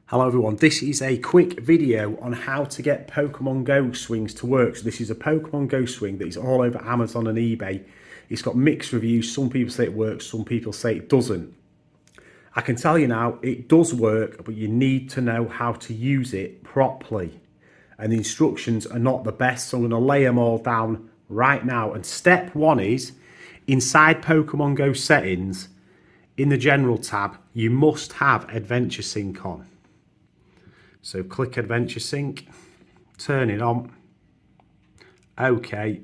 Hello everyone, this is a quick video on how to get Pokémon Go swings to work. So this is a Pokémon Go swing that is all over Amazon and eBay. It's got mixed reviews, some people say it works, some people say it doesn't. I can tell you now, it does work, but you need to know how to use it properly. And the instructions are not the best, so I'm going to lay them all down right now. And step one is, inside Pokémon Go settings, in the general tab, you must have Adventure Sync on. So click Adventure Sync, turn it on, OK,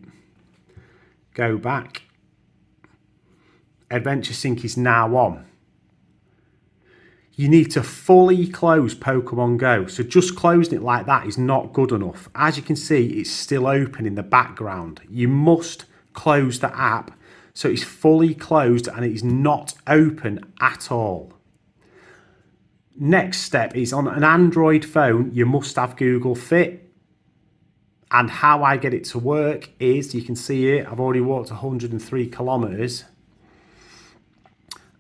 go back. Adventure Sync is now on. You need to fully close Pokémon Go. So just closing it like that is not good enough. As you can see, it's still open in the background. You must close the app so it's fully closed and it is not open at all. Next step is on an Android phone, you must have Google Fit. And how I get it to work is, you can see here, I've already walked 103 kilometers.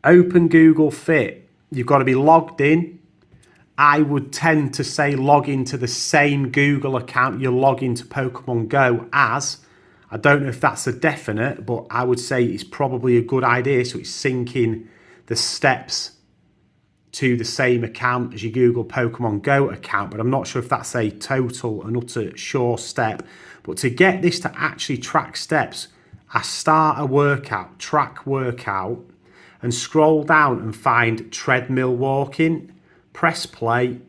Open Google Fit. You've got to be logged in. I would tend to say log into the same Google account you log into Pokémon Go as. I don't know if that's a definite, but I would say it's probably a good idea. So it's syncing the steps to the same account as your Google Pokémon Go account, but I'm not sure if that's a total and utter sure step. But to get this to actually track steps, I start a workout, track workout, and scroll down and find treadmill walking, press play,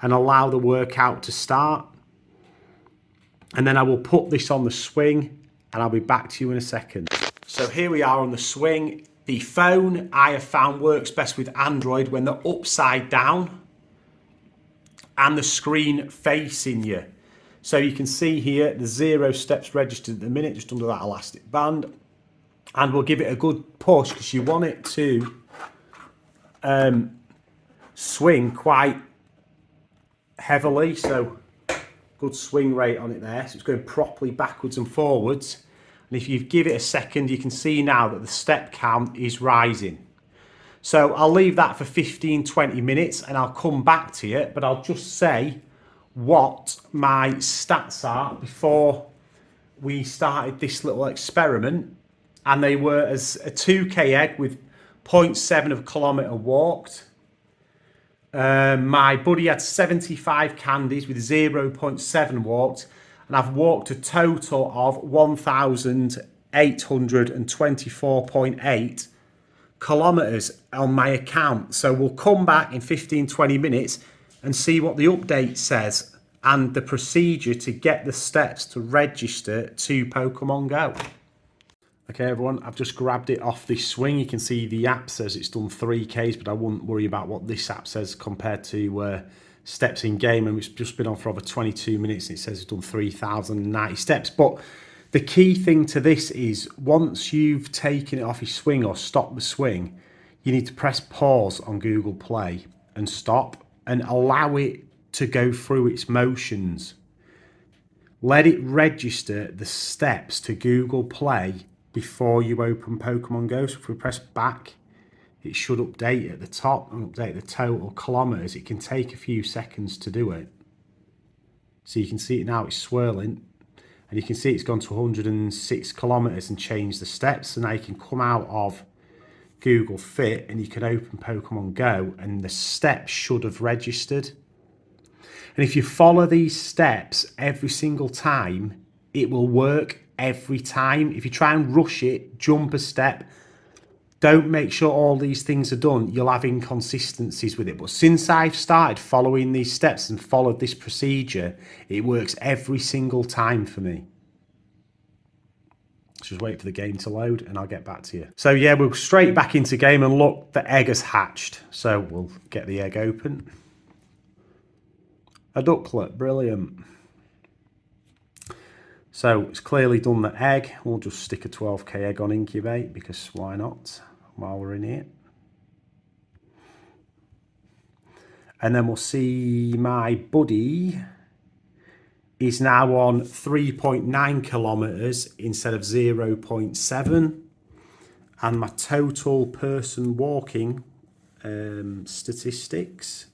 and allow the workout to start. And then I will put this on the swing, and I'll be back to you in a second. So here we are on the swing. The phone I have found works best with Android when they're upside down and the screen facing you. So you can see here the 0 steps registered at the minute, just under that elastic band. And we'll give it a good push because you want it to swing quite heavily. So good swing rate on it there. So it's going properly backwards and forwards. And if you give it a second, you can see now that the step count is rising. So I'll leave that for 15-20 minutes and I'll come back to you, but I'll just say what my stats are before we started this little experiment. And they were as a 2K egg with 0.7 of a kilometre walked. My buddy had 75 candies with 0.7 walked. And I've walked a total of 1,824.8 kilometres on my account. So we'll come back in 15-20 minutes and see what the update says and the procedure to get the steps to register to Pokémon Go. Okay everyone, I've just grabbed it off this swing. You can see the app says it's done 3Ks, but I wouldn't worry about what this app says compared to steps in game, and it's just been on for over 22 minutes and it says it's done 3,090 steps. But the key thing to this is once you've taken it off your swing or stopped the swing, you need to press pause on Google Play and stop and allow it to go through its motions. Let it register the steps to Google Play before you open Pokémon Go. So if we press back, it should update at the top and update the total kilometres. It can take a few seconds to do it. So you can see it now, it's swirling. And you can see it's gone to 106 kilometres and changed the steps. So now you can come out of Google Fit and you can open Pokémon Go and the steps should have registered. And if you follow these steps every single time, it will work every time. If you try and rush it, jump a step, don't make sure all these things are done, you'll have inconsistencies with it. But since I've started following these steps and followed this procedure, it works every single time for me. Let's just wait for the game to load and I'll get back to you. So yeah, we'll straight back into game and look, the egg has hatched. So we'll get the egg open. A ducklet, brilliant. So it's clearly done the egg. We'll just stick a 12K egg on incubate because why not while we're in here. And then we'll see my buddy is now on 3.9 kilometres instead of 0.7. And my total person walking statistics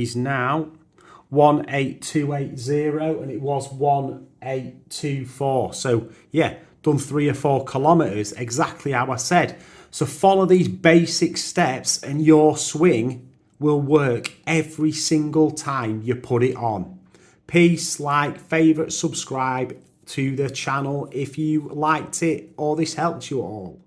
is now 18280 and it was 1824. So yeah, done 3 or 4 kilometers, exactly how I said. So follow these basic steps and your swing will work every single time you put it on. Peace, like, favorite, subscribe to the channel if you liked it or this helped you all.